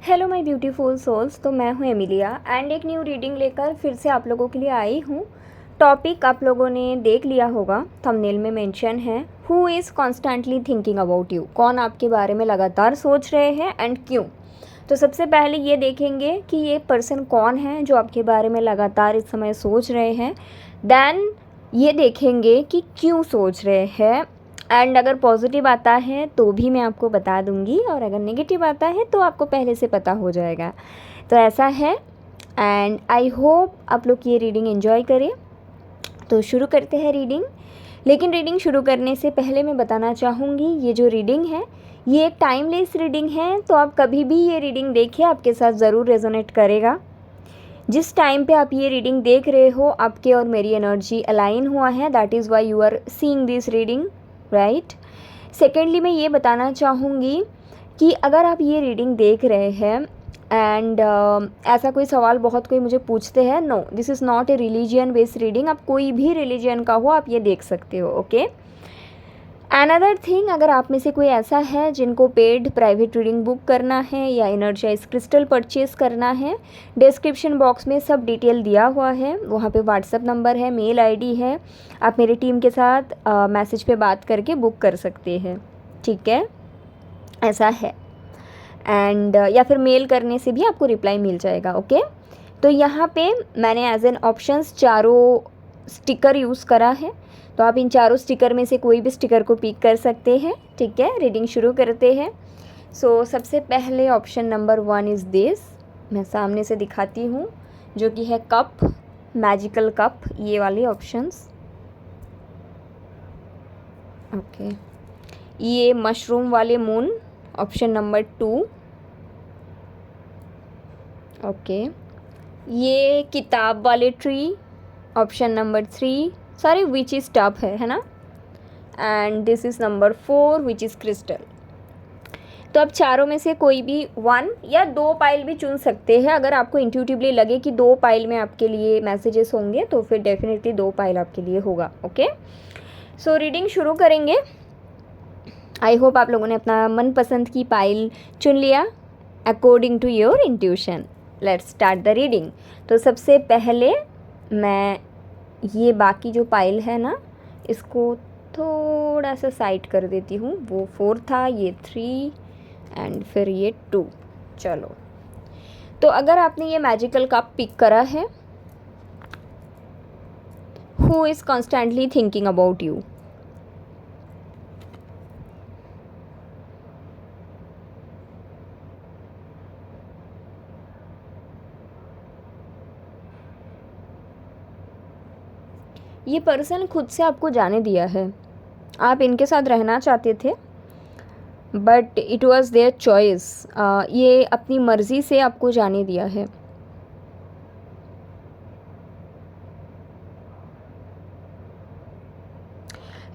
Hello my beautiful souls. तो मैं हूँ एमिलिया एंड एक न्यू रीडिंग लेकर फिर से आप लोगों के लिए आई हूँ। टॉपिक आप लोगों ने देख लिया होगा, थंबनेल में मेंशन है, who is constantly thinking about you. कौन आपके बारे में लगातार सोच रहे हैं एंड क्यों। तो सबसे पहले ये देखेंगे कि ये पर्सन कौन है जो आपके बारे में लगातार इस समय सोच रहे हैं। देन ये देखेंगे कि क्यों सोच रहे हैं एंड अगर पॉजिटिव आता है तो भी मैं आपको बता दूंगी और अगर नेगेटिव आता है तो आपको पहले से पता हो जाएगा। तो ऐसा है एंड आई होप आप लोग ये रीडिंग एंजॉय करें। तो शुरू करते हैं रीडिंग। लेकिन रीडिंग शुरू करने से पहले मैं बताना चाहूँगी ये जो रीडिंग है ये एक टाइमलेस रीडिंग है। तो आप कभी भी ये रीडिंग देखिए, आपके साथ ज़रूर रेजोनेट करेगा। जिस टाइम पे आप ये रीडिंग देख रहे हो आपके और मेरी एनर्जी अलाइन हुआ है, that is why you are seeing this reading, right. Secondly मैं ये बताना चाहूँगी कि अगर आप ये रीडिंग देख रहे हैं एंड ऐसा कोई सवाल बहुत कोई मुझे पूछते हैं, no this is not a religion based reading. आप कोई भी रिलीजियन का हो आप ये देख सकते हो, ओके। अनदर थिंग, अगर आप में से कोई ऐसा है जिनको पेड प्राइवेट रीडिंग बुक करना है या एनर्जाइज क्रिस्टल परचेज करना है, डिस्क्रिप्शन बॉक्स में सब डिटेल दिया हुआ है। वहाँ पे व्हाट्सअप नंबर है, मेल आईडी है, आप मेरी टीम के साथ मैसेज पे बात करके बुक कर सकते हैं, ठीक है। ऐसा है एंड या फिर मेल करने से भी आपको रिप्लाई मिल जाएगा, ओके। तो यहाँ पे मैंने एज एन ऑप्शंस चारों स्टिकर यूज़ करा है। तो आप इन चारों स्टिकर में से कोई भी स्टिकर को पिक कर सकते हैं, ठीक है। रीडिंग शुरू करते हैं। सो सबसे पहले ऑप्शन नंबर 1 इज़ दिस, मैं सामने से दिखाती हूँ, जो कि है कप, मैजिकल कप, ये वाले ऑप्शंस, ओके। ये मशरूम वाले मून, ऑप्शन नंबर 2, ओके। ये किताब वाले tree, option number 3, sorry which is tough है ना। And this is number 4 which is crystal. तो अब चारों में से कोई भी 1 या 2 पाइल भी चुन सकते हैं। अगर आपको इंट्यूटिवली लगे कि 2 पाइल में आपके लिए मैसेजेस होंगे तो फिर डेफिनेटली 2 पाइल आपके लिए होगा, ओके। सो रीडिंग शुरू करेंगे। आई होप आप लोगों ने अपना मनपसंद की पाइल चुन लिया according to your intuition. Let's start the reading. तो सबसे पहले मैं ये बाकी जो पाइल है ना इसको थोड़ा सा साइड कर देती हूँ। वो 4 था, ये 3 एंड फिर ये 2। चलो, तो अगर आपने ये मैजिकल कप पिक करा है, who is constantly thinking about you. ये पर्सन खुद से आपको जाने दिया है। आप इनके साथ रहना चाहते थे but it was their choice. ये अपनी मर्ज़ी से आपको जाने दिया है।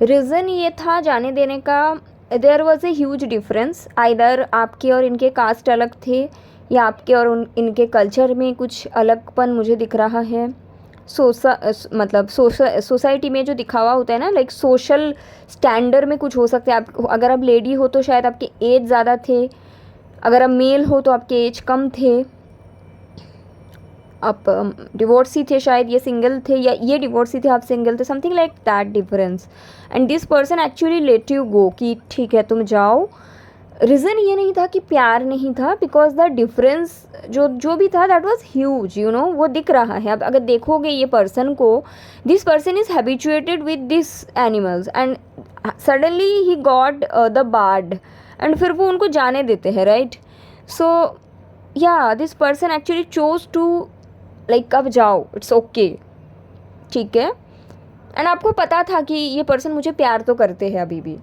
रीज़न ये था जाने देने का, there was a huge difference. Either आपके और इनके कास्ट अलग थे या आपके और इनके कल्चर में कुछ अलगपन मुझे दिख रहा है। मतलब सोसाइटी में जो दिखावा होता है ना, लाइक सोशल स्टैंडर्ड में कुछ हो सकता है। आप अगर आप लेडी हो तो शायद आपके एज ज़्यादा थे, अगर आप मेल हो तो आपके एज कम थे। आप डिवोर्सी थे शायद, ये सिंगल थे, या ये डिवोर्सी थे आप सिंगल थे, something like that difference. And this person actually let you गो कि ठीक है तुम जाओ। रीज़न ये नहीं था कि प्यार नहीं था, बिकॉज द डिफरेंस जो भी था that was huge, you know, वो दिख रहा है। अब अगर देखोगे ये पर्सन को, this person is habituated with this animals and suddenly he got the bird and फिर वो उनको जाने देते हैं, राइट। सो या this person actually chose to like अब जाओ, इट्स ओके, ठीक है। एंड आपको पता था कि ये पर्सन मुझे प्यार तो करते हैं अभी भी,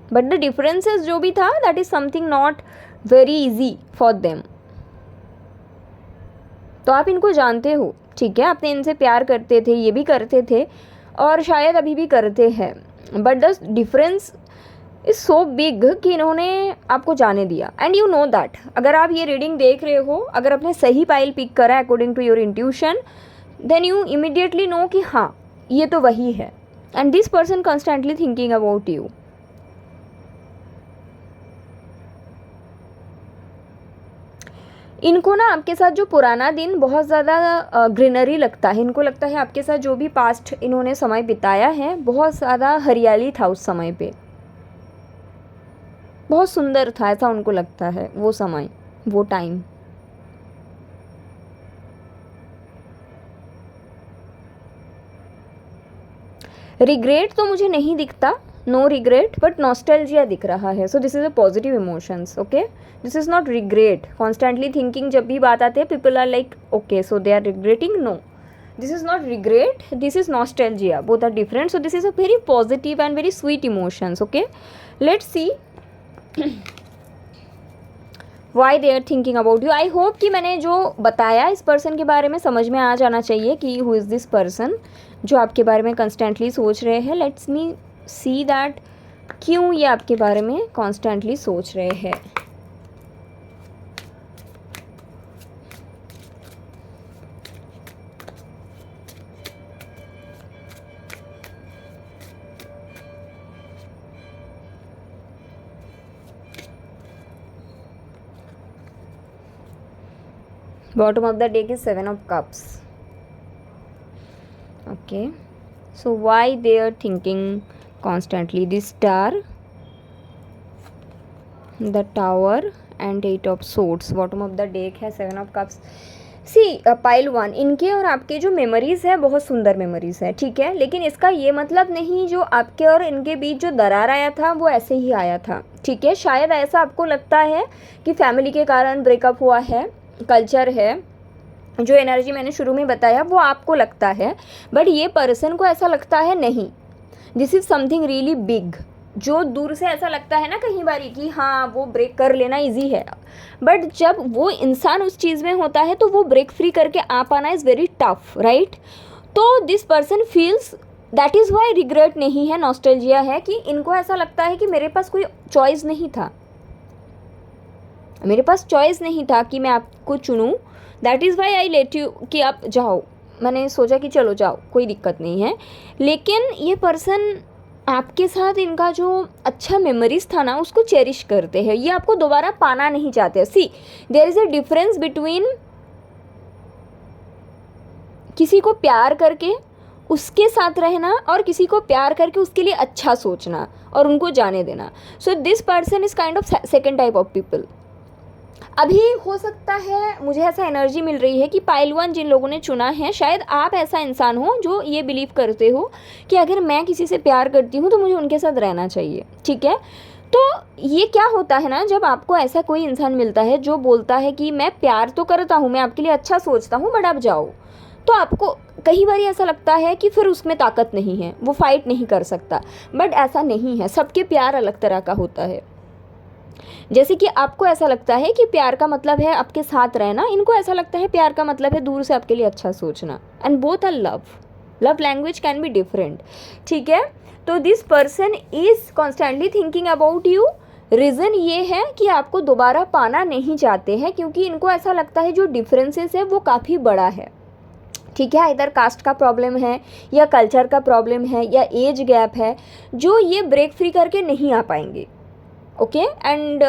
बट द डिफरेंसेस जो भी था that is something not very easy for them. तो आप इनको जानते हो, ठीक है, आपने इनसे प्यार करते थे, ये भी करते थे और शायद अभी भी करते हैं, but the difference is so big कि इन्होंने आपको जाने दिया। एंड यू नो दैट अगर आप ये रीडिंग देख रहे हो, अगर आपने सही पाइल पिक करा है according to your intuition, then you immediately know कि हाँ ये तो वही है। And this person constantly thinking about you. इनको ना आपके साथ जो पुराना दिन बहुत ज़्यादा ग्रीनरी लगता है, इनको लगता है आपके साथ जो भी पास्ट इन्होंने समय बिताया है बहुत ज़्यादा हरियाली था उस समय पे, बहुत सुंदर था, ऐसा उनको लगता है वो समय, वो टाइम। रिग्रेट तो मुझे नहीं दिखता, नो रिग्रेट, बट नॉस्टैल्जिया दिख रहा है। So this is a positive emotions, okay, this is not regret. Constantly thinking जब भी बात आती है people are like okay so they are regretting, no, this is not regret, this is nostalgia, both are different. So this is a very positive and very sweet emotions, okay. Let's see why they are thinking about you. I hope कि मैंने जो बताया इस person के बारे में समझ में आ जाना चाहिए कि who is this person जो आपके बारे में constantly सोच रहे हैं. Let's me see that क्यों ये आपके बारे में constantly सोच रहे हैं. Bottom of the deck is 7 of Cups. Okay, so why they are thinking constantly? The Star, the Tower and 8 of Swords. Bottom of the deck है 7 of Cups. सी पाइल 1, इनके और आपके जो मेमोरीज़ है बहुत सुंदर मेमोरीज़ है, ठीक है, लेकिन इसका ये मतलब नहीं जो आपके और इनके बीच जो दरार आया था वो ऐसे ही आया था, ठीक है. शायद ऐसा आपको लगता है कि फैमिली के कारण ब्रेकअप हुआ है, कल्चर है, जो एनर्जी मैंने शुरू में बताया वो आपको लगता है, बट ये पर्सन को ऐसा लगता है नहीं, this is something really big. जो दूर से ऐसा लगता है ना कहीं बारी कि हाँ वो ब्रेक कर लेना इजी है, बट जब वो इंसान उस चीज़ में होता है तो वो ब्रेक फ्री करके आ पाना इज़ वेरी टफ, राइट. तो this person feels, that is Y regret नहीं है, नॉस्टैल्जिया है, कि इनको ऐसा लगता है कि मेरे पास कोई चॉइस नहीं था, मेरे पास चॉइस नहीं था कि मैं आपको चुनूं, that is why I let you, कि आप जाओ, मैंने सोचा कि चलो जाओ कोई दिक्कत नहीं है. लेकिन ये पर्सन आपके साथ इनका जो अच्छा मेमोरीज था ना उसको चेरिश करते हैं, ये आपको दोबारा पाना नहीं चाहते. See there is a difference between किसी को प्यार करके उसके साथ रहना और किसी को प्यार करके उसके लिए अच्छा सोचना और उनको जाने देना. सो this person is kind of second type of people. अभी हो सकता है, मुझे ऐसा एनर्जी मिल रही है कि पाइल 1 जिन लोगों ने चुना है, शायद आप ऐसा इंसान हो जो ये बिलीव करते हो कि अगर मैं किसी से प्यार करती हूँ तो मुझे उनके साथ रहना चाहिए, ठीक है. तो ये क्या होता है ना, जब आपको ऐसा कोई इंसान मिलता है जो बोलता है कि मैं प्यार तो करता हूँ, मैं आपके लिए अच्छा सोचता हूँ, बट आप जाओ, तो आपको कई बार ऐसा लगता है कि फिर उसमें ताकत नहीं है, वो फाइट नहीं कर सकता, बट ऐसा नहीं है. सबके प्यार अलग तरह का होता है. जैसे कि आपको ऐसा लगता है कि प्यार का मतलब है आपके साथ रहना, इनको ऐसा लगता है प्यार का मतलब है दूर से आपके लिए अच्छा सोचना. And both are love, love language can be different, ठीक है. तो this person is constantly thinking about you. Reason ये है कि आपको दोबारा पाना नहीं चाहते हैं, क्योंकि इनको ऐसा लगता है जो डिफरेंसेस है वो काफ़ी बड़ा है, ठीक है. इधर कास्ट का प्रॉब्लम है या कल्चर का प्रॉब्लम है या एज गैप है जो ये ब्रेक फ्री करके नहीं आ पाएंगे, ओके. एंड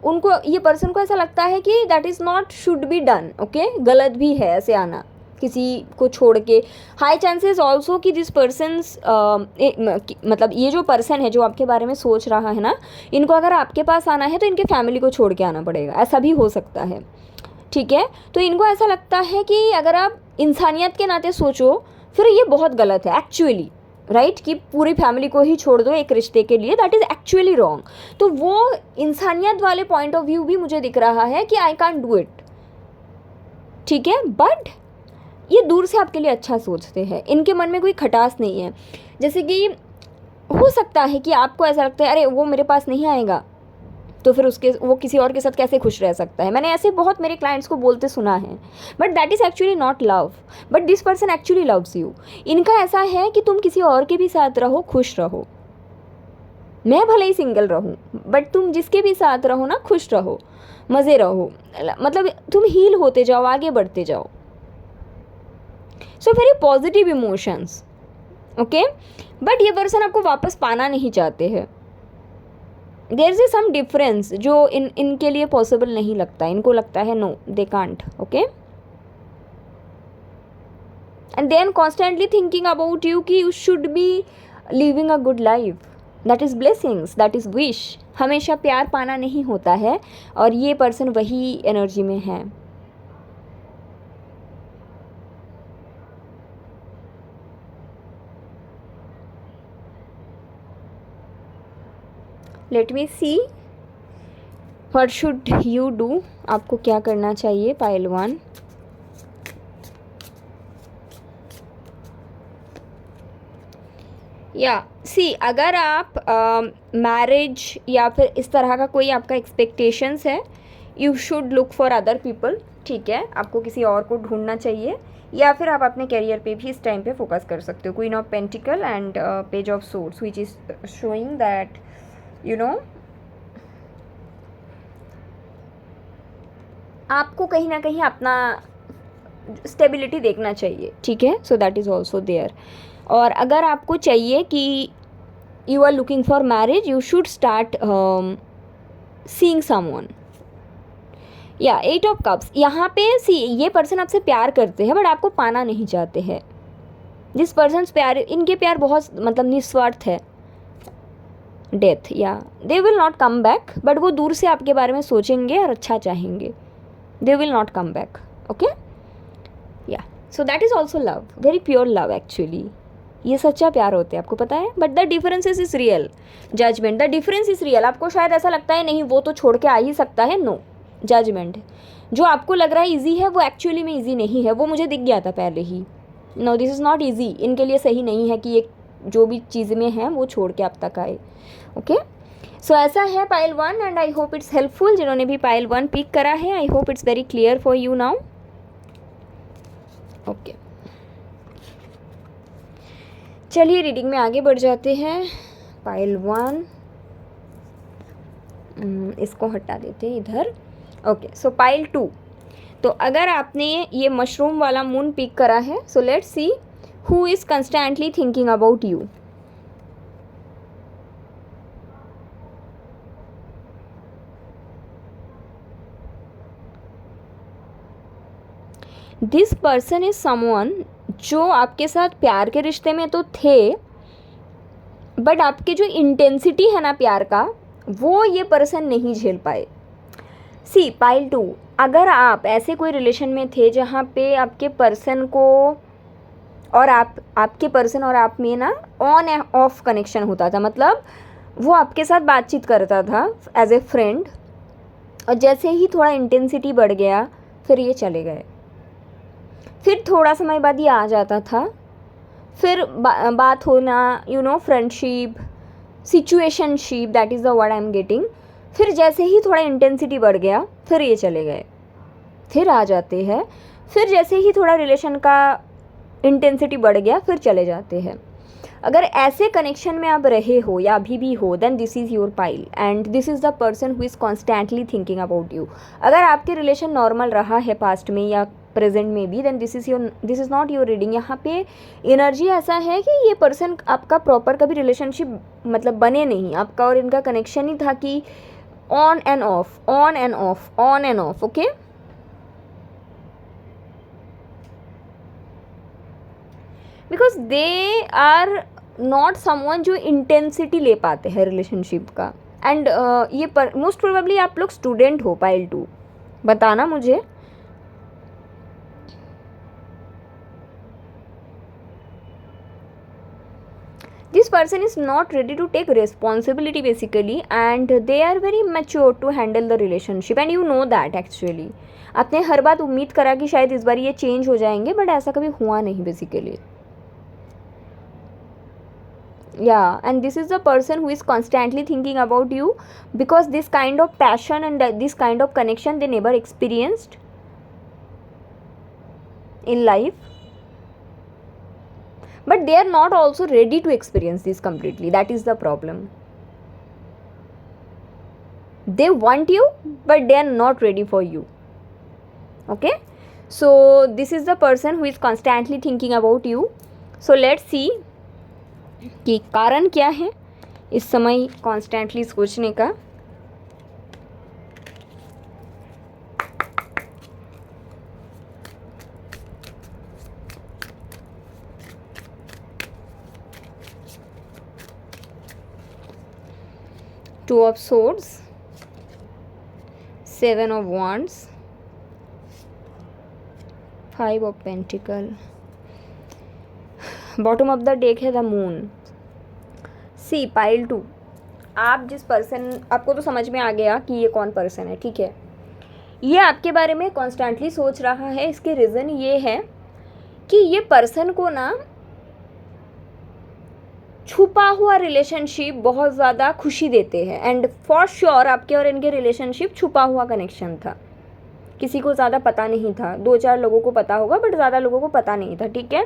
उनको, ये पर्सन को ऐसा लगता है कि that is not should be done, okay, गलत भी है ऐसे आना किसी को छोड़ के. हाई चांसेस ऑल्सो कि दिस पर्सनस मतलब ये जो पर्सन है जो आपके बारे में सोच रहा है ना, इनको अगर आपके पास आना है तो इनके फैमिली को छोड़ के आना पड़ेगा, ऐसा भी हो सकता है, ठीक है. तो इनको ऐसा लगता है कि अगर आप इंसानियत के नाते सोचो फिर ये बहुत गलत है एक्चुअली, राइट, कि पूरी फैमिली को ही छोड़ दो एक रिश्ते के लिए, दैट इज़ एक्चुअली रॉन्ग. तो वो इंसानियत वाले पॉइंट ऑफ व्यू भी मुझे दिख रहा है कि आई कांट डू इट, ठीक है. बट ये दूर से आपके लिए अच्छा सोचते हैं, इनके मन में कोई खटास नहीं है. जैसे कि हो सकता है कि आपको ऐसा लगता है अरे वो मेरे पास नहीं आएगा तो फिर उसके वो किसी और के साथ कैसे खुश रह सकता है. मैंने ऐसे बहुत मेरे क्लाइंट्स को बोलते सुना है, but that is actually not love, but this person actually loves you. इनका ऐसा है कि तुम किसी और के भी साथ रहो, खुश रहो, मैं भले ही सिंगल रहूँ बट तुम जिसके भी साथ रहो ना खुश रहो, मज़े रहो, मतलब तुम हील होते जाओ, आगे बढ़ते जाओ. So very positive emotions, okay. But ये पर्सन आपको वापस पाना नहीं चाहते हैं, देयर इज सम डिफरेंस जो इनके लिए पॉसिबल नहीं लगता, इनको लगता है no they can't. Okay, and then constantly thinking about you कि you should be living a good life. That is blessings, that is wish. हमेशा प्यार पाना नहीं होता है, और ये पर्सन वही एनर्जी में है. Let me see what should you do. आपको क्या करना चाहिए पाइल 1. या सी, अगर आप मैरिज या फिर इस तरह का कोई आपका एक्सपेक्टेशंस है, you should look for other people. ठीक है, आपको किसी और को ढूंढना चाहिए, या फिर आप अपने करियर पे भी इस टाइम पे फोकस कर सकते हो. Queen of pentacle and page of swords which is showing that you know आपको कहीं ना कहीं अपना स्टेबिलिटी देखना चाहिए. ठीक है, so that is also there. और अगर आपको चाहिए कि you are looking for marriage, you should start seeing someone. या 8 ऑफ कप्स, यहाँ पे सी ये पर्सन आपसे प्यार करते हैं बट आपको पाना नहीं चाहते हैं. दिस पर्सन प्यार, इनके प्यार बहुत मतलब निस्वार्थ है. डेथ, या दे will not come back, but वो दूर से आपके बारे में सोचेंगे और अच्छा चाहेंगे. They will not come back. Okay, या so that is also love, very pure love actually. ये सच्चा प्यार होते हैं, आपको पता है. But the differences is real. Judgement, the difference is real. आपको शायद ऐसा लगता है नहीं वो तो छोड़ के आ ही सकता है. No, judgement. जो आपको लग रहा है ईजी है वो एक्चुअली में ईजी नहीं है. वो मुझे दिख गया था पहले ही. No, this is not easy. इनके लिए सही नहीं है कि ये जो भी चीज़ में है वो छोड़ के आप तक आए. ओके, सो ऐसा है pile 1 and I hope it's helpful. जिन्होंने भी पाइल 1 पिक करा है, आई hope it's very clear for you now. Okay, चलिए रीडिंग में आगे बढ़ जाते हैं. पाइल 1 इसको हटा देते हैं इधर. ओके, सो पाइल 2. तो अगर आपने ये मशरूम वाला मून पिक करा है, so let's see who is constantly thinking about you. This person is someone जो आपके साथ प्यार के रिश्ते में तो थे, बट आपके जो इंटेंसिटी है ना प्यार का, वो ये पर्सन नहीं झेल पाए. सी पाइल 2, अगर आप ऐसे कोई रिलेशन में थे जहाँ पे आपके पर्सन को और आपके पर्सन और आप में ना ऑन एंड ऑफ कनेक्शन होता था. मतलब वो आपके साथ बातचीत करता था एज ए फ्रेंड, और जैसे ही थोड़ा इंटेंसिटी बढ़ गया फिर ये चले गए. फिर थोड़ा समय बाद ये आ जाता था, फिर बात होना, you know, friendship, situationship, that is the word I am getting. फिर जैसे ही थोड़ा इंटेंसिटी बढ़ गया फिर ये चले गए, फिर आ जाते हैं. फिर जैसे ही थोड़ा रिलेशन का इंटेंसिटी बढ़ गया फिर चले जाते हैं. अगर ऐसे कनेक्शन में आप रहे हो या अभी भी हो, then this is your pile and this is the person who is constantly thinking about you. अगर आपके रिलेशन नॉर्मल रहा है पास्ट में या प्रेजेंट में भी, then this is not your reading. यहाँ पे एनर्जी ऐसा है कि ये पर्सन आपका प्रॉपर कभी रिलेशनशिप मतलब बने नहीं. आपका और इनका कनेक्शन ही था कि on and off, on and off, on and off. Okay, because they are not someone जो इंटेंसिटी ले पाते हैं रिलेशनशिप का. एंड ये मोस्ट प्रोबेबली आप लोग स्टूडेंट हो पाइल 2, बताना मुझे. This person is not ready to take responsibility basically, and they are very mature to handle the relationship, and you know that actually. आपने हर बात उम्मीद करा कि शायद इस बार ये चेंज हो जाएंगे, बट ऐसा कभी हुआ नहीं basically. Yeah, and this is the person who is constantly thinking about you, because this kind of passion and this kind of connection they never experienced in life, but they are not also ready to experience this completely. That is the problem. They want you but they are not ready for you. Okay, so this is the person who is constantly thinking about you. So let's see कि कारण क्या है. इस समय constantly सोचने का। Two of swords, seven of wands, five of pentacle, bottom of the deck है the moon. C pile 2, आप जिस पर्सन, आपको तो समझ में आ गया कि ये कौन पर्सन है, ठीक है। ये आपके बारे में कॉन्स्टेंटली सोच रहा है। इसके रीज़न ये है कि ये पर्सन को ना छुपा हुआ रिलेशनशिप बहुत ज़्यादा खुशी देते हैं। एंड फॉर श्योर आपके और इनके रिलेशनशिप छुपा हुआ कनेक्शन था, किसी को ज़्यादा पता नहीं था। 2-4 लोगों को पता होगा बट ज़्यादा लोगों को पता नहीं था, ठीक है।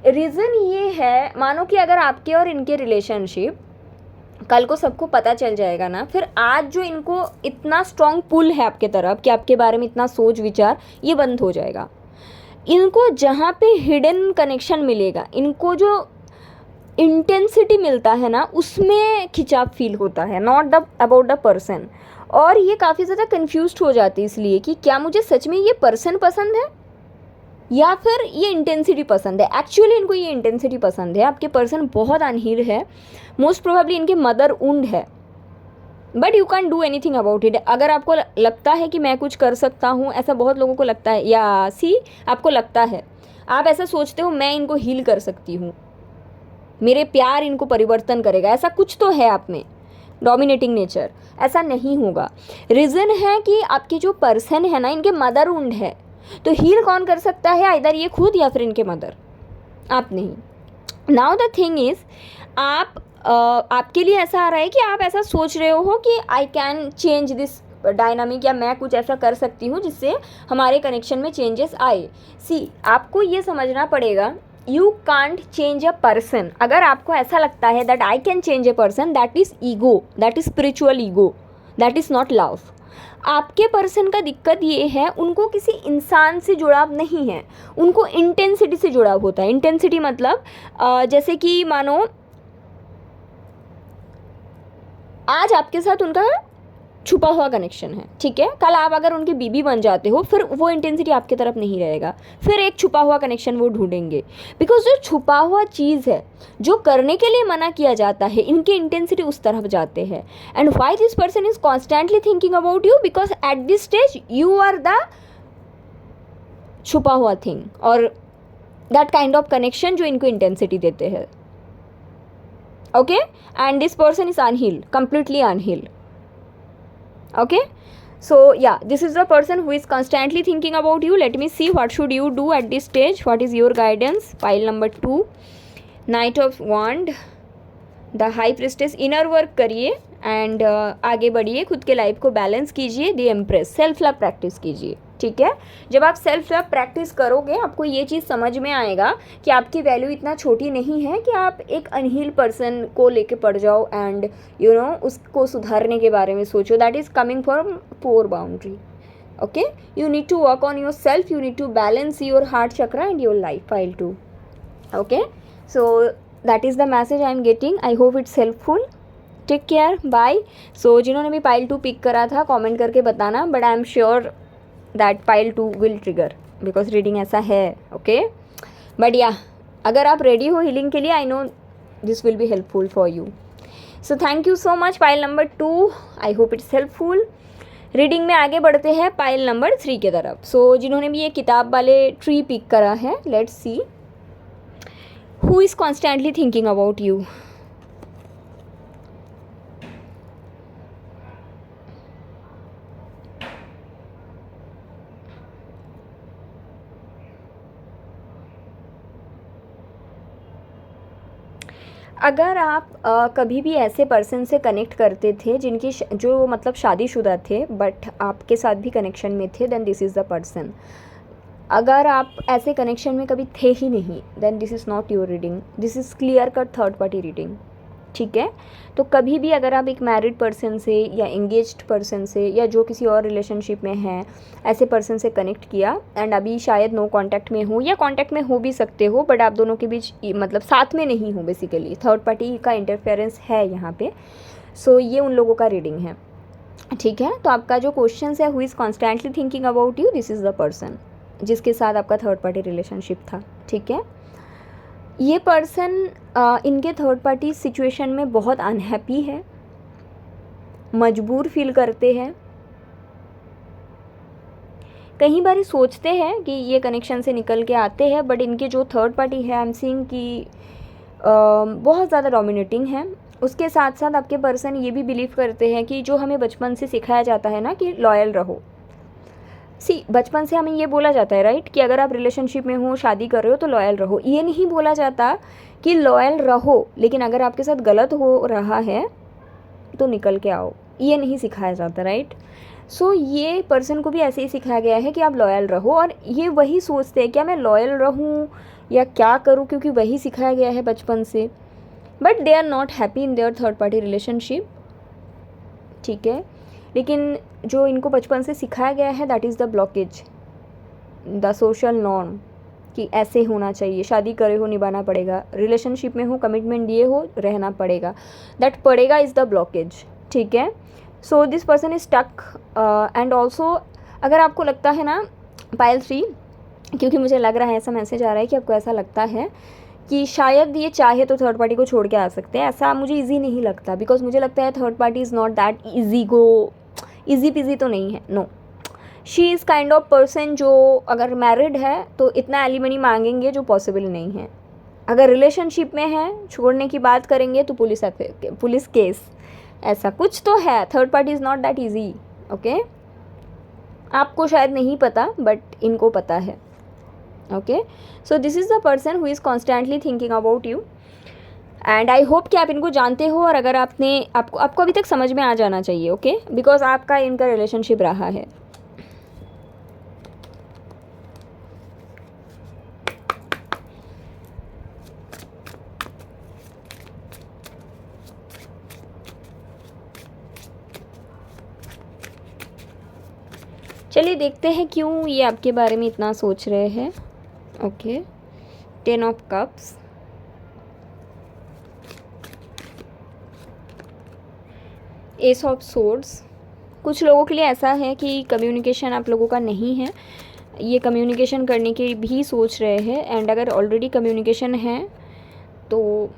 रीज़न ये है, मानो कि अगर आपके और इनके रिलेशनशिप कल को सबको पता चल जाएगा ना, फिर आज जो इनको इतना स्ट्रॉन्ग पुल है आपके तरफ कि आपके बारे में इतना सोच विचार, ये बंद हो जाएगा। इनको जहाँ पे हिडन कनेक्शन मिलेगा, इनको जो इंटेंसिटी मिलता है ना, उसमें खिंचाव फील होता है, not the about the person. और ये काफ़ी ज़्यादा कन्फ्यूज्ड हो जाती है इसलिए कि क्या मुझे सच में ये पर्सन पसंद है या फिर ये इंटेंसिटी पसंद है। एक्चुअली इनको ये इंटेंसिटी पसंद है। आपके पर्सन बहुत अनहील है, मोस्ट प्रोबेबली इनके मदर उंड है, but you can do anything about it. अगर आपको लगता है कि मैं कुछ कर सकता हूँ, ऐसा बहुत लोगों को लगता है, या सी आपको लगता है, आप ऐसा सोचते हो मैं इनको हील कर सकती हूँ, मेरे प्यार इनको परिवर्तन करेगा, ऐसा कुछ तो है आप में, डोमिनेटिंग नेचर। ऐसा नहीं होगा। रीज़न है कि आपके जो पर्सन है ना, इनके मदर उंड है, तो हील कौन कर सकता है, आइदर ये खुद या फिर इनके मदर, आप नहीं। नाउ द थिंग इज़, आपके लिए ऐसा आ रहा है कि आप ऐसा सोच रहे हो कि I can change this dynamic, या मैं कुछ ऐसा कर सकती हूँ जिससे हमारे कनेक्शन में चेंजेस आए। सी आपको ये समझना पड़ेगा, you can't change a person. अगर आपको ऐसा लगता है that I can change a person, that is ego, that is spiritual ego, that is not love. आपके पर्सन का दिक्कत ये है, उनको किसी इंसान से जुड़ाव नहीं है, उनको इंटेंसिटी से जुड़ाव होता है। इंटेंसिटी मतलब जैसे कि मानो आज आपके साथ उनका छुपा हुआ कनेक्शन है, ठीक है। कल आप अगर उनके बीबी बन जाते हो, फिर वो इंटेंसिटी आपकी तरफ नहीं रहेगा, फिर एक छुपा हुआ कनेक्शन वो ढूंढेंगे। बिकॉज जो छुपा हुआ चीज़ है, जो करने के लिए मना किया जाता है, इनकी इंटेंसिटी उस तरफ जाते हैं। And why this person is constantly thinking about you, because at this stage you are the छुपा हुआ थिंग और दैट काइंड ऑफ कनेक्शन जो इनको इंटेंसिटी देते हैं। Okay, and this person is unhealed, completely unhealed. Okay, so yeah, this is the person who is constantly thinking about you. Let me see what should you do at this stage. What is your guidance? Pile number 2, Knight of Wand, the High Priestess. Inner work करिए and आगे बढ़िए, खुद के life को balance कीजिए, the empress, self love practice कीजिए, ठीक है। जब आप सेल्फ लव प्रैक्टिस करोगे, आपको ये चीज़ समझ में आएगा कि आपकी वैल्यू इतना छोटी नहीं है कि आप एक अनहील पर्सन को लेके पड़ जाओ एंड यू नो उसको सुधारने के बारे में सोचो। That is coming from poor boundary. Okay, you need to work on yourself, you need to balance your heart chakra and your life. Pile 2. Okay, so that is the message I am getting. I hope it's helpful. Take care, bye. So जिन्होंने भी Pile 2 pick करा था comment करके बताना, but I am sure that Pile 2 will trigger because reading ऐसा है। Okay, but या अगर आप रेडी हो हीलिंग के लिए, I know this will be helpful for you. So thank you so much. Pile number 2, I hope it's helpful. Reading में आगे बढ़ते हैं Pile number 3 की तरफ। सो जिन्होंने भी ये किताब वाले ट्री पिक करा है, let's see who is constantly thinking about you. अगर आप कभी भी ऐसे पर्सन से कनेक्ट करते थे जिनकी जो मतलब शादीशुदा थे बट आपके साथ भी कनेक्शन में थे, then this is the person. अगर आप ऐसे कनेक्शन में कभी थे ही नहीं, then this is not your reading, this is clear cut third party reading. ठीक है। तो कभी भी अगर आप एक मैरिड पर्सन से या एंगेज्ड पर्सन से या जो किसी और रिलेशनशिप में हैं ऐसे पर्सन से कनेक्ट किया एंड अभी शायद नो कांटेक्ट में हो या कांटेक्ट में हो भी सकते हो, बट आप दोनों के बीच मतलब साथ में नहीं हो, बेसिकली थर्ड पार्टी का इंटरफेरेंस है यहाँ पे। सो ये उन लोगों का रीडिंग है, ठीक है। तो आपका जो क्वेश्चन है, who is constantly thinking about you, this is the person जिसके साथ आपका थर्ड पार्टी रिलेशनशिप था, ठीक है। ये पर्सन इनके थर्ड पार्टी सिचुएशन में बहुत अनहैप्पी है, मजबूर फील करते हैं, कई बार सोचते हैं कि ये कनेक्शन से निकल के आते हैं, बट इनके जो थर्ड पार्टी है आई एम सीइंग कि बहुत ज़्यादा डोमिनेटिंग है। उसके साथ साथ आपके पर्सन ये भी बिलीव करते हैं कि जो हमें बचपन से सिखाया जाता है ना कि लॉयल रहो, बचपन से हमें ये बोला जाता है राइट कि अगर आप रिलेशनशिप में हो, शादी कर रहे हो तो लॉयल रहो। ये नहीं बोला जाता कि लॉयल रहो लेकिन अगर आपके साथ गलत हो रहा है तो निकल के आओ, ये नहीं सिखाया जाता, राइट। सो ये पर्सन को भी ऐसे ही सिखाया गया है कि आप लॉयल रहो, और ये वही सोचते हैं क्या मैं लॉयल रहूँ या क्या करूँ, क्योंकि वही सिखाया गया है बचपन से। But they are not happy in their third party relationship, ठीक है। लेकिन जो इनको बचपन से सिखाया गया है that is the blockage, the social norm कि ऐसे होना चाहिए, शादी करे हो निभाना पड़ेगा, रिलेशनशिप में हो कमिटमेंट दिए हो रहना पड़ेगा, दैट पड़ेगा इज़ द ब्लॉकेज, ठीक है। So this person is stuck and also अगर आपको लगता है ना पायल 3, क्योंकि मुझे लग रहा है ऐसा मैसेज आ रहा है कि आपको ऐसा लगता है कि शायद ये चाहे तो थर्ड पार्टी को छोड़ के आ सकते हैं, ऐसा मुझे इजी नहीं लगता, बिकॉज मुझे लगता है third party is not that easy peasy तो नहीं है, no. She is kind of person जो अगर मैरिड है तो इतना एलिमनी मांगेंगे जो पॉसिबल नहीं है, अगर रिलेशनशिप में है छोड़ने की बात करेंगे तो पुलिस केस, ऐसा कुछ तो है। Third party is not that easy, okay. आपको शायद नहीं पता बट इनको पता है, okay. So this is the person who is constantly thinking about you and I hope कि आप इनको जानते हो, और अगर आपको अभी तक समझ में आ जाना चाहिए, ओके, बिकॉज आपका इनका रिलेशनशिप रहा है। चलिए देखते हैं क्यों ये आपके बारे में इतना सोच रहे हैं, okay. 10 of cups, S of swords. कुछ लोगों के लिए ऐसा है कि कम्युनिकेशन आप लोगों का नहीं है, ये कम्युनिकेशन करने की भी सोच रहे हैं, एंड अगर ऑलरेडी कम्युनिकेशन है तो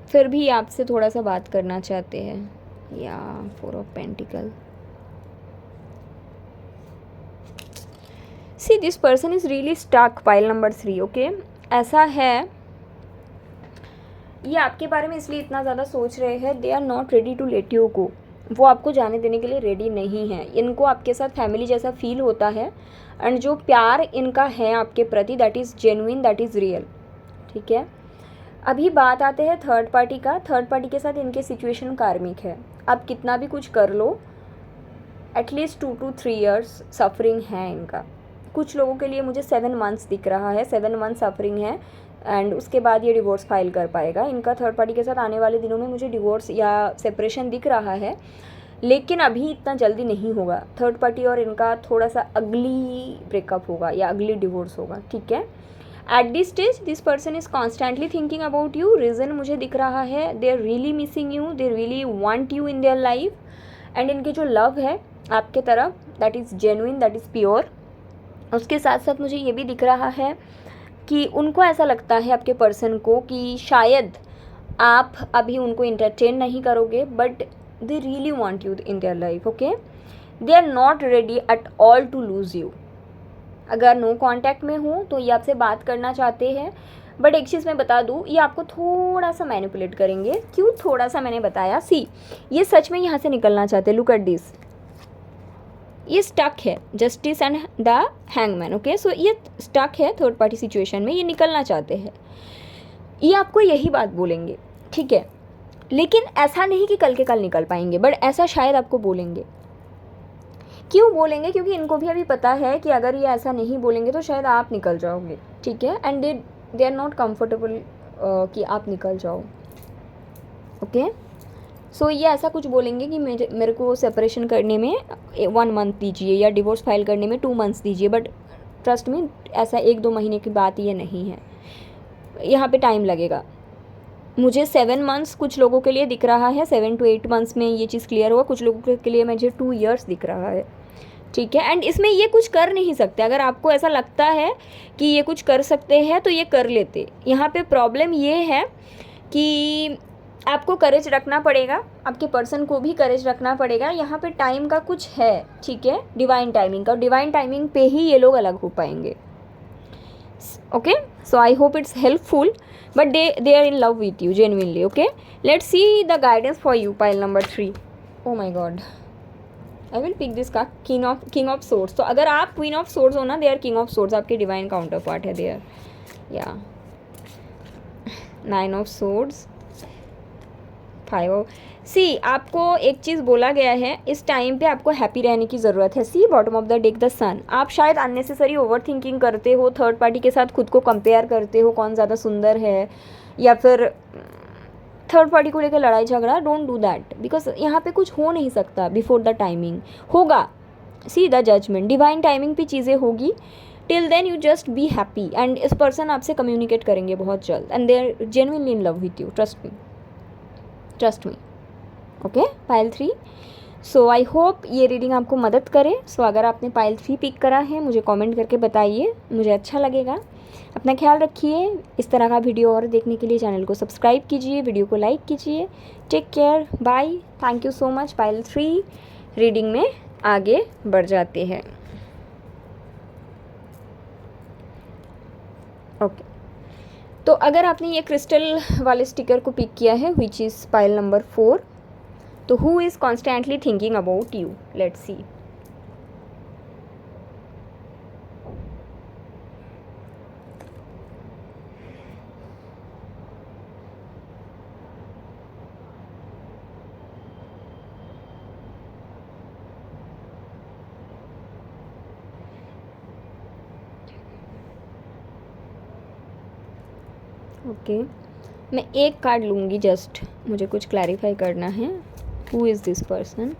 फिर भी आपसे थोड़ा सा बात करना चाहते हैं, या 4 of pentacle. See this person is really stuck, pile number 3, okay. ऐसा है ये आपके बारे में इसलिए इतना ज़्यादा सोच रहे हैं, they are not ready to let you go, वो आपको जाने देने के लिए रेडी नहीं है। इनको आपके साथ फैमिली जैसा फील होता है, एंड जो प्यार इनका है आपके प्रति that is genuine, that is real, ठीक है। अभी बात आते हैं थर्ड पार्टी का। थर्ड पार्टी के साथ इनके सिचुएशन कार्मिक है, आप कितना भी कुछ कर लो एटलीस्ट 2 to 3 years सफरिंग है इनका। कुछ लोगों के लिए मुझे 7 months दिख रहा है, 7 months सफरिंग है, एंड उसके बाद ये डिवोर्स फाइल कर पाएगा। इनका थर्ड पार्टी के साथ आने वाले दिनों में मुझे डिवोर्स या सेपरेशन दिख रहा है, लेकिन अभी इतना जल्दी नहीं होगा। थर्ड पार्टी और इनका थोड़ा सा अगली ब्रेकअप होगा या अगली डिवोर्स होगा, ठीक है। At this stage this person is constantly thinking about you, reason मुझे दिख रहा है they are really missing you, they really want you in their life, and इनके जो लव है आपके तरफ that is genuine, that is pure. उसके साथ साथ मुझे ये भी दिख रहा है कि उनको ऐसा लगता है आपके पर्सन को कि शायद आप अभी उनको इंटरटेन नहीं करोगे, but they really want you in their life, okay. They are not ready at all to lose you. अगर नो कांटेक्ट में हो तो ये आपसे बात करना चाहते हैं, बट एक चीज़ मैं बता दूँ, ये आपको थोड़ा सा मैनिपुलेट करेंगे। क्यों थोड़ा सा, मैंने बताया, सी ये सच में यहाँ से निकलना चाहते हैं। लुक एट दिस, ये स्टक है, justice and the hangman, okay. So ये स्टक है थर्ड पार्टी सिचुएशन में, ये निकलना चाहते हैं, ये आपको यही बात बोलेंगे, ठीक है। लेकिन ऐसा नहीं कि कल के कल निकल पाएंगे, बट ऐसा शायद आपको बोलेंगे। क्यों बोलेंगे? क्योंकि इनको भी अभी पता है कि अगर ये ऐसा नहीं बोलेंगे तो शायद आप निकल जाओगे, ठीक है। And they are not comfortable कि आप निकल जाओ, ओके। सो ये ऐसा कुछ बोलेंगे कि मेरे को सेपरेशन करने में 1 मंथ दीजिए या डिवोर्स फाइल करने में 2 मंथ्स दीजिए, बट ट्रस्ट में ऐसा 1-2 महीने की बात ये नहीं है, यहाँ पे टाइम लगेगा। मुझे 7 मंथ्स कुछ लोगों के लिए दिख रहा है, 7 to 8 मंथ्स में ये चीज़ क्लियर हुआ, कुछ लोगों के लिए मुझे 2 ईयर्स दिख रहा है, ठीक है। एंड इसमें ये कुछ कर नहीं सकते, अगर आपको ऐसा लगता है कि ये कुछ कर सकते हैं तो ये कर लेते। यहाँ पे प्रॉब्लम ये है कि आपको करेज रखना पड़ेगा, आपके पर्सन को भी करेज रखना पड़ेगा। यहाँ पे टाइम का कुछ है, ठीक है, डिवाइन टाइमिंग का, डिवाइन टाइमिंग पे ही ये लोग अलग हो पाएंगे। Okay, so I hope it's helpful, but they are in love with you genuinely. Okay, let's see the guidance for you, pile number 3. Oh my god, I will pick this card, king of swords. तो अगर आप queen of swords हो ना, they are king of swords, आपके divine counterpart है there. Yeah, 9 of swords, 5 of, सी आपको एक चीज़ बोला गया है, इस टाइम पे आपको हैप्पी रहने की ज़रूरत है। See bottom of the deck the sun, आप शायद अननेसेसरी ओवर थिंकिंग करते हो, थर्ड पार्टी के साथ खुद को कंपेयर करते हो, कौन ज़्यादा सुंदर है, या फिर थर्ड पार्टी को लेकर लड़ाई झगड़ा। डोंट डू दैट, बिकॉज यहाँ पे कुछ हो नहीं सकता बिफोर द टाइमिंग, होगा। See the judgement, divine timing पे चीज़ें होगी। Till then you just be happy, and इस पर्सन आपसे कम्युनिकेट करेंगे बहुत जल्द, and they are genuinely in love with you, trust me. Okay, pile 3। So I hope ये रीडिंग आपको मदद करे। सो अगर आपने पाइल 3 पिक करा है, मुझे कमेंट करके बताइए, मुझे अच्छा लगेगा। अपना ख्याल रखिए। इस तरह का वीडियो और देखने के लिए चैनल को सब्सक्राइब कीजिए, वीडियो को लाइक कीजिए। Take care, bye, thank you so much. Pile 3 reading में आगे बढ़ जाते हैं। ओके, तो अगर आपने ये क्रिस्टल वाले स्टिकर को पिक किया है, विच इज़ पाइल नंबर 4, तो who is constantly thinking about you? Let's see. Okay, मैं एक कार्ड लूँगी, जस्ट मुझे कुछ क्लैरिफाई करना है। Who is this person?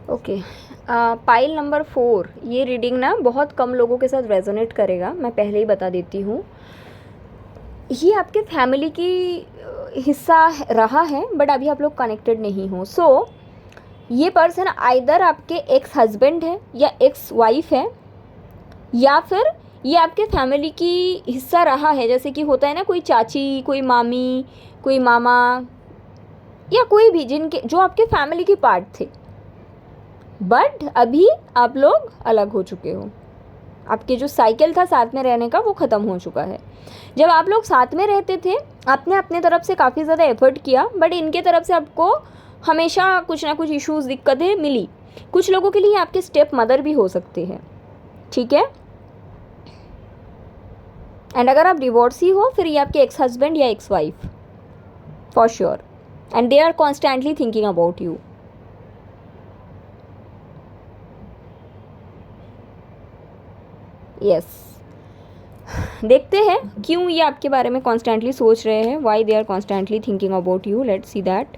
Okay, pile number 4, ये रीडिंग ना बहुत कम लोगों के साथ रेजोनेट करेगा, मैं पहले ही बता देती हूँ। ये आपके फैमिली की हिस्सा रहा है, बट अभी आप लोग कनेक्टेड नहीं हो। सो ये पर्सन आइदर आपके एक्स हस्बैंड है या एक्स वाइफ है, या फिर ये आपके फैमिली की हिस्सा रहा है। जैसे कि होता है ना, कोई चाची, कोई मामी, कोई मामा, या कोई भी जिनके जो आपके फैमिली के पार्ट थे, बट अभी आप लोग अलग हो चुके हो। आपके जो साइकिल था साथ में रहने का, वो ख़त्म हो चुका है। जब आप लोग साथ में रहते थे, आपने अपने तरफ से काफ़ी ज़्यादा एफर्ट किया, बट इनके तरफ से आपको हमेशा कुछ ना कुछ इश्यूज़, दिक्कतें मिली। कुछ लोगों के लिए आपके स्टेप मदर भी हो सकते हैं, ठीक है। एंड अगर आप डिवोर्सी हो, फिर ये आपके एक्स हस्बैंड या ex wife for sure, and they are constantly thinking about you. Yes, देखते हैं क्यों ये आपके बारे में कॉन्स्टेंटली सोच रहे हैं, why they are constantly thinking about you. Let's see that.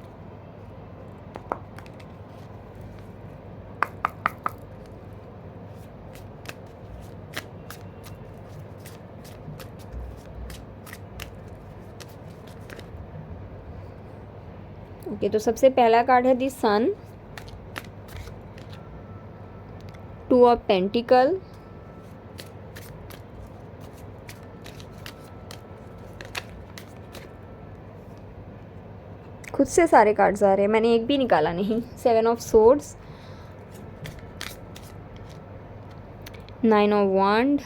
Okay, तो सबसे पहला कार्ड है दी सन, 2 ऑफ पेंटिकल, खुद से सारे कार्ड्स आ रहे हैं, मैंने एक भी निकाला नहीं। 7 of swords, 9 of wand,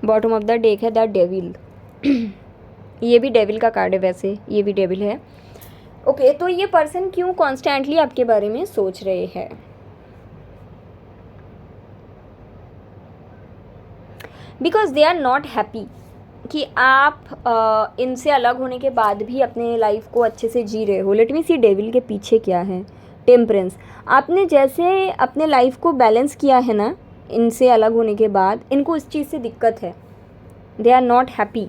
bottom of the deck है द डेविल। ये भी डेविल का कार्ड है, वैसे ये भी डेविल है। ओके, तो ये पर्सन क्यों कॉन्स्टेंटली आपके बारे में सोच रहे हैं? Because they are not happy कि आप इनसे अलग होने के बाद भी अपने लाइफ को अच्छे से जी रहे हो। लेट मी सी डेविल के पीछे क्या है। टेम्परेंस, आपने जैसे अपने लाइफ को बैलेंस किया है ना इनसे अलग होने के बाद, इनको इस चीज़ से दिक्कत है, दे आर नॉट हैप्पी।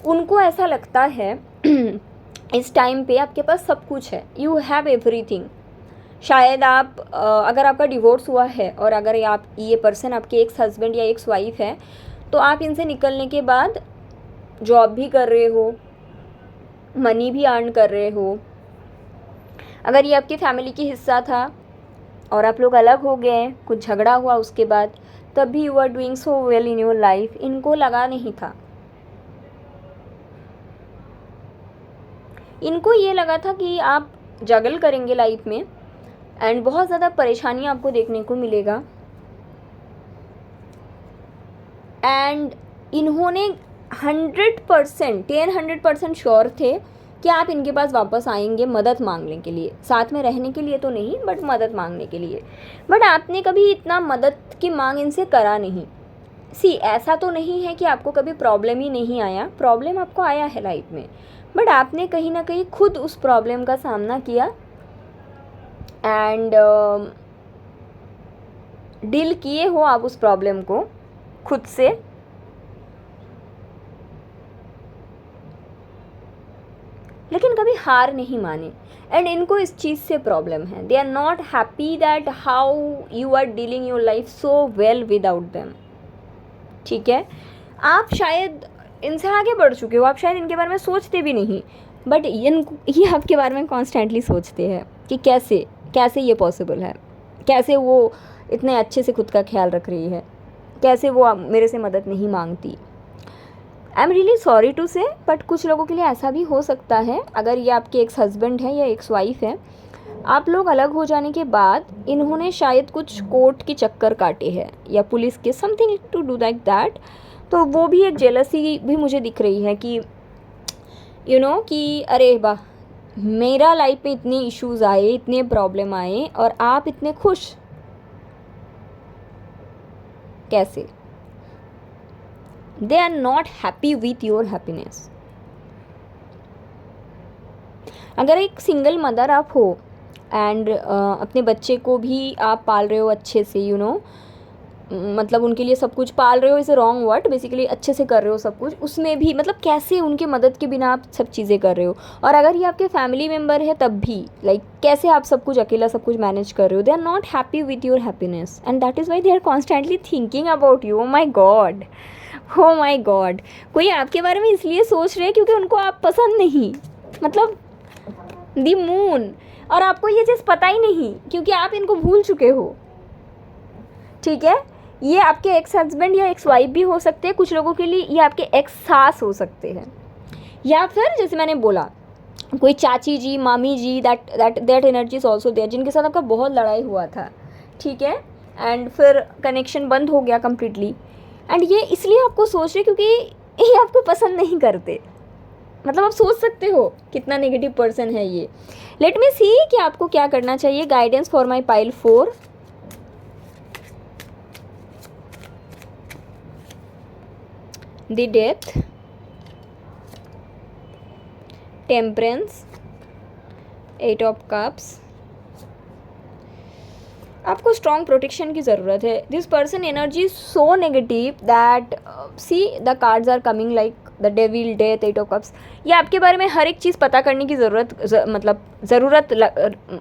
उनको ऐसा लगता है इस टाइम पे आपके पास सब कुछ है, यू हैव एवरीथिंग। शायद आप अगर आपका डिवोर्स हुआ है और अगर आप ये पर्सन आपके एक्स हस्बैंड या एक्स वाइफ है, तो आप इनसे निकलने के बाद जॉब भी कर रहे हो, मनी भी अर्न कर रहे हो। अगर ये आपकी फैमिली की हिस्सा था और आप लोग अलग हो गए, कुछ झगड़ा हुआ उसके बाद, तब भी you are doing so well in your life, इनको लगा नहीं था। इनको ये लगा था कि आप जगल करेंगे लाइफ में एंड बहुत ज़्यादा परेशानियाँ आपको देखने को मिलेगा। एंड इन्होंने 100% श्योर थे कि आप इनके पास वापस आएंगे मदद मांगने के लिए, साथ में रहने के लिए तो नहीं बट मदद मांगने के लिए। बट आपने कभी इतना मदद की मांग इनसे करा नहीं। ऐसा तो नहीं है कि आपको कभी प्रॉब्लम ही नहीं आया, प्रॉब्लम आपको आया है लाइफ में, बट आपने कहीं ना कहीं खुद उस प्रॉब्लम का सामना किया एंड डील किए हो आप उस प्रॉब्लम को खुद से। लेकिन कभी हार नहीं माने एंड इनको इस चीज़ से प्रॉब्लम है, they are not happy that how you are dealing your life so well without them. ठीक है, आप शायद इनसे आगे बढ़ चुके हो, आप शायद इनके बारे में सोचते भी नहीं, बट ये आपके बारे में कॉन्स्टेंटली सोचते हैं कि कैसे कैसे ये पॉसिबल है, कैसे वो इतने अच्छे से खुद का ख्याल रख रही है, कैसे वो मेरे से मदद नहीं मांगती। I am really sorry to say, but कुछ लोगों के लिए ऐसा भी हो सकता है। अगर ये आपके एक्स हस्बैंड है या एक्स वाइफ है, आप लोग अलग हो जाने के बाद इन्होंने शायद कुछ कोर्ट के चक्कर काटे हैं या पुलिस के, something to do like that. तो वो भी एक जेलसी भी मुझे दिख रही है कि यू नो कि अरे वाह, मेरा लाइफ में इतने इश्यूज़ आए, इतने प्रॉब्लम आए और आप इतने खुश कैसे। They are not happy with your happiness. अगर एक सिंगल मदर आप हो एंड अपने बच्चे को भी आप पाल रहे हो अच्छे से, यू नो मतलब उनके लिए सब कुछ पाल रहे हो, is a wrong word, basically अच्छे से कर रहे हो सब कुछ, उसमें भी मतलब कैसे उनके मदद के बिना आप सब चीज़ें कर रहे हो। और अगर ये आपके फैमिली मेम्बर है तब भी लाइक कैसे आप सब कुछ अकेला सब कुछ मैनेज कर रहे हो। They are not happy with your happiness and that is why they are constantly thinking about you. Oh my god, oh my God, कोई आपके बारे में इसलिए सोच रहे हैं क्योंकि उनको आप पसंद नहीं, मतलब दी मून। और आपको ये चीज़ पता ही नहीं क्योंकि आप इनको भूल चुके हो। ठीक है, ये आपके एक्स हस्बैंड या एक्स वाइफ भी हो सकते हैं, कुछ लोगों के लिए ये आपके एक्स सास हो सकते हैं, या फिर जैसे मैंने बोला कोई चाची जी, मामी जी, that energy is also there, जिनके साथ आपका बहुत लड़ाई हुआ था। ठीक है, एंड फिर कनेक्शन बंद हो गया कम्प्लीटली एंड ये इसलिए आपको सोच रहे क्योंकि ये आपको पसंद नहीं करते। मतलब आप सोच सकते हो कितना नेगेटिव पर्सन है ये। लेट मी सी कि आपको क्या करना चाहिए। Guidance for my pile 4, the death, temperance, 8 of cups. आपको स्ट्रॉन्ग प्रोटेक्शन की ज़रूरत है। This person energy so negative that see the cards are coming like the devil, death, 8 of cups. ये आपके बारे में हर एक चीज़ पता करने की ज़रूरत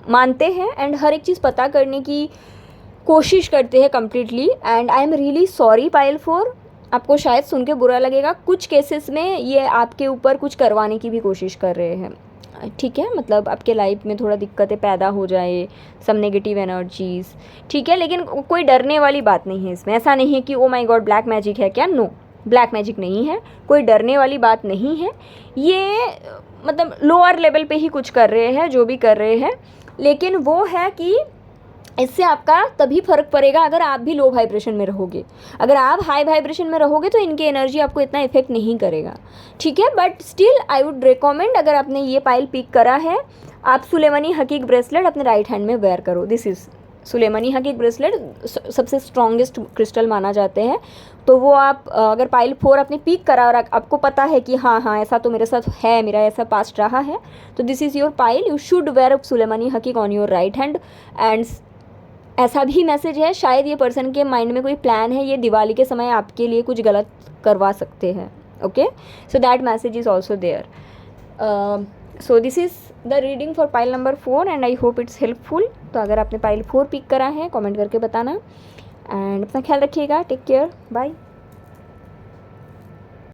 मानते हैं एंड हर एक चीज़ पता करने की कोशिश करते हैं completely. And I am really sorry pile 4, आपको शायद सुन के बुरा लगेगा, कुछ केसेस में ये आपके ऊपर कुछ करवाने की भी कोशिश कर रहे हैं। ठीक है, मतलब आपके लाइफ में थोड़ा दिक्कतें पैदा हो जाए, सम नेगेटिव एनर्जीज़। ठीक है, लेकिन कोई डरने वाली बात नहीं है इसमें। ऐसा नहीं है कि oh my God black magic है क्या, नो, ब्लैक मैजिक नहीं है, कोई डरने वाली बात नहीं है। ये मतलब लोअर लेवल पे ही कुछ कर रहे हैं जो भी कर रहे हैं, लेकिन वो है कि इससे आपका तभी फ़र्क पड़ेगा अगर आप भी लो वाइब्रेशन में रहोगे। अगर आप हाई वाइब्रेशन में रहोगे तो इनकी एनर्जी आपको इतना इफेक्ट नहीं करेगा। ठीक है, but still I would recommend, अगर आपने ये पाइल पिक करा है, आप सुलेमानी हकीक ब्रेसलेट अपने राइट हैंड में वेयर करो। दिस इज़ सुलेमानी हकीक ब्रेसलेट सबसे स्ट्रॉन्गेस्ट क्रिस्टल माना जाते हैं। तो वो आप अगर पाइल 4 आपने पिक करा और आपको पता है कि हाँ हाँ ऐसा तो मेरे साथ है, मेरा ऐसा पास्ट रहा है, तो this is your pile, you should wear सुलेमानी हकीक on your right hand. And ऐसा भी मैसेज है, शायद ये पर्सन के माइंड में कोई प्लान है, ये दिवाली के समय आपके लिए कुछ गलत करवा सकते हैं। Okay, so that message is also there. So this is the reading for pile number 4 and I hope it's helpful. तो अगर आपने पाइल 4 पिक करा है कमेंट करके बताना, एंड अपना ख्याल रखिएगा। Take care, bye.